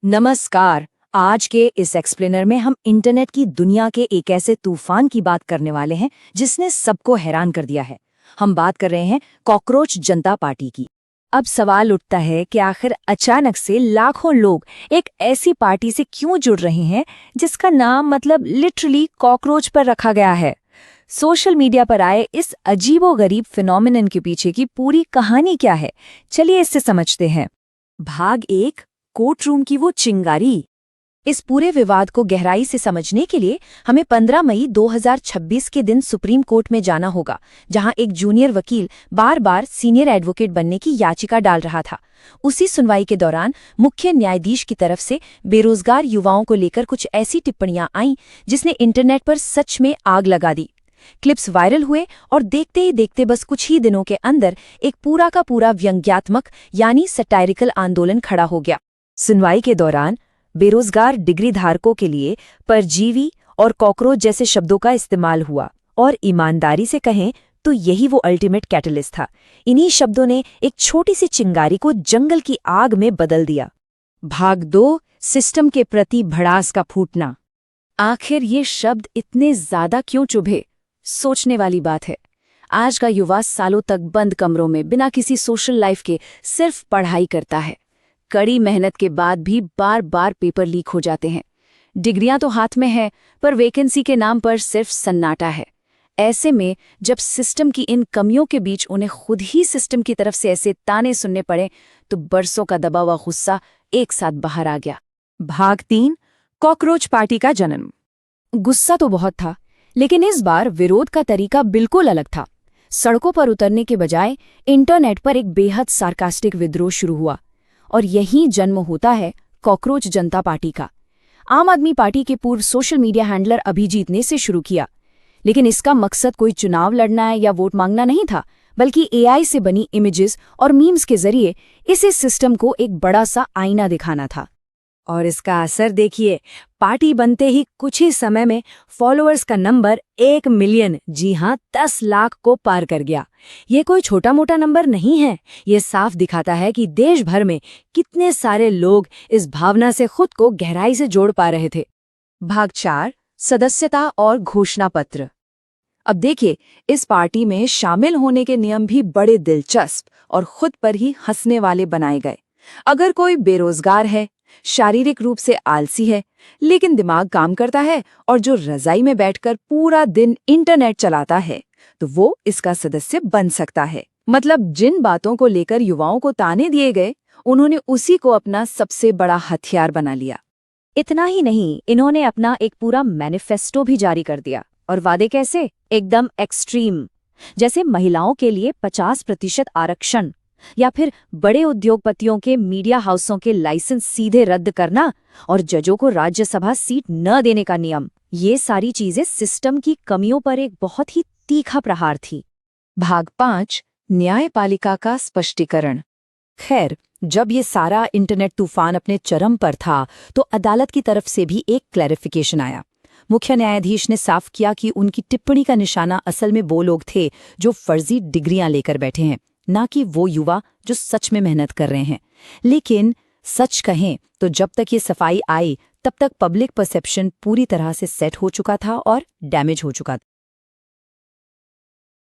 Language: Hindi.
नमस्कार। आज के इस एक्सप्लेनर में हम इंटरनेट की दुनिया के एक ऐसे तूफान की बात करने वाले हैं जिसने सबको हैरान कर दिया है। हम बात कर रहे हैं कॉकरोच जनता पार्टी की। अब सवाल उठता है कि आखिर अचानक से लाखों लोग एक ऐसी पार्टी से क्यों जुड़ रहे हैं जिसका नाम मतलब लिटरली कॉकरोच पर रखा गया है। सोशल मीडिया पर आए इस अजीबोगरीब फिनोमिनन के पीछे की पूरी कहानी क्या है, चलिए इससे समझते हैं। भाग 1, कोर्ट रूम की वो चिंगारी। इस पूरे विवाद को गहराई से समझने के लिए हमें 15 मई 2026 के दिन सुप्रीम कोर्ट में जाना होगा, जहां एक जूनियर वकील बार बार सीनियर एडवोकेट बनने की याचिका डाल रहा था। उसी सुनवाई के दौरान मुख्य न्यायाधीश की तरफ से बेरोजगार युवाओं को लेकर कुछ ऐसी टिप्पणियां आईं जिसने इंटरनेट पर सच में आग लगा दी। क्लिप्स वायरल हुए और देखते ही देखते बस कुछ ही दिनों के अंदर एक पूरा का पूरा व्यंग्यात्मक यानी सटायरिकल आंदोलन खड़ा हो गया। सुनवाई के दौरान बेरोजगार डिग्री धारकों के लिए परजीवी और कॉकरोच जैसे शब्दों का इस्तेमाल हुआ, और ईमानदारी से कहें तो यही वो अल्टीमेट कैटलिस्ट था। इन्हीं शब्दों ने एक छोटी सी चिंगारी को जंगल की आग में बदल दिया। भाग 2, सिस्टम के प्रति भड़ास का फूटना। आखिर ये शब्द इतने ज्यादा क्यों चुभे, सोचने वाली बात है। आज का युवा सालों तक बंद कमरों में बिना किसी सोशल लाइफ के सिर्फ पढ़ाई करता है। कड़ी मेहनत के बाद भी बार बार पेपर लीक हो जाते हैं। डिग्रियां तो हाथ में है, पर वैकेंसी के नाम पर सिर्फ सन्नाटा है। ऐसे में जब सिस्टम की इन कमियों के बीच उन्हें खुद ही सिस्टम की तरफ से ऐसे ताने सुनने पड़े, तो बरसों का दबा हुआ गुस्सा एक साथ बाहर आ गया। भाग 3, कॉकरोच पार्टी का जन्म। गुस्सा तो बहुत था, लेकिन इस बार विरोध का तरीका बिल्कुल अलग था। सड़कों पर उतरने के बजाय इंटरनेट पर एक बेहद सार्कास्टिक विद्रोह शुरू हुआ, और यहीं जन्म होता है कॉकरोच जनता पार्टी का। आम आदमी पार्टी के पूर्व सोशल मीडिया हैंडलर अभिजीत ने इसे शुरू किया, लेकिन इसका मकसद कोई चुनाव लड़ना है या वोट मांगना नहीं था, बल्कि एआई से बनी इमेजेस और मीम्स के जरिए इस सिस्टम को एक बड़ा सा आईना दिखाना था। और इसका असर देखिए, पार्टी बनते ही कुछ ही समय में फॉलोअर्स का नंबर 1 मिलियन, जी हां 10 लाख को पार कर गया। ये कोई छोटा मोटा नंबर नहीं है। ये साफ दिखाता है कि देश भर में कितने सारे लोग इस भावना से खुद को गहराई से जोड़ पा रहे थे। भाग 4, सदस्यता और घोषणा पत्र। अब देखिए, इस पार्टी में शामिल होने के नियम भी बड़े दिलचस्प और खुद पर ही हंसने वाले बनाए गए। अगर कोई बेरोजगार है, शारीरिक रूप से आलसी है, लेकिन दिमाग काम करता है और जो रजाई में बैठकर पूरा दिन इंटरनेट चलाता है, तो वो इसका सदस्य बन सकता है। मतलब जिन बातों को लेकर युवाओं को ताने दिए गए, उन्होंने उसी को अपना सबसे बड़ा हथियार बना लिया। इतना ही नहीं, इन्होंने अपना एक पूरा मैनिफेस्टो भी जारी कर दिया। और वादे कैसे? एकदम एक्सट्रीम, जैसे महिलाओं के लिए 50% आरक्षण, या फिर बड़े उद्योगपतियों के मीडिया हाउसों के लाइसेंस सीधे रद्द करना, और जजों को राज्यसभा सीट न देने का नियम। ये सारी चीजें सिस्टम की कमियों पर एक बहुत ही तीखा प्रहार थी। भाग 5, न्यायपालिका का स्पष्टीकरण। खैर, जब ये सारा इंटरनेट तूफान अपने चरम पर था, तो अदालत की तरफ से भी एक क्लैरिफिकेशन आया। मुख्य न्यायाधीश ने साफ किया कि उनकी टिप्पणी का निशाना असल में वो लोग थे जो फर्जी डिग्रियां लेकर बैठे हैं, ना कि वो युवा जो सच में मेहनत कर रहे हैं। लेकिन सच कहें तो जब तक ये सफाई आई, तब तक पब्लिक परसेप्शन पूरी तरह से सेट हो चुका था और डैमेज हो चुका था।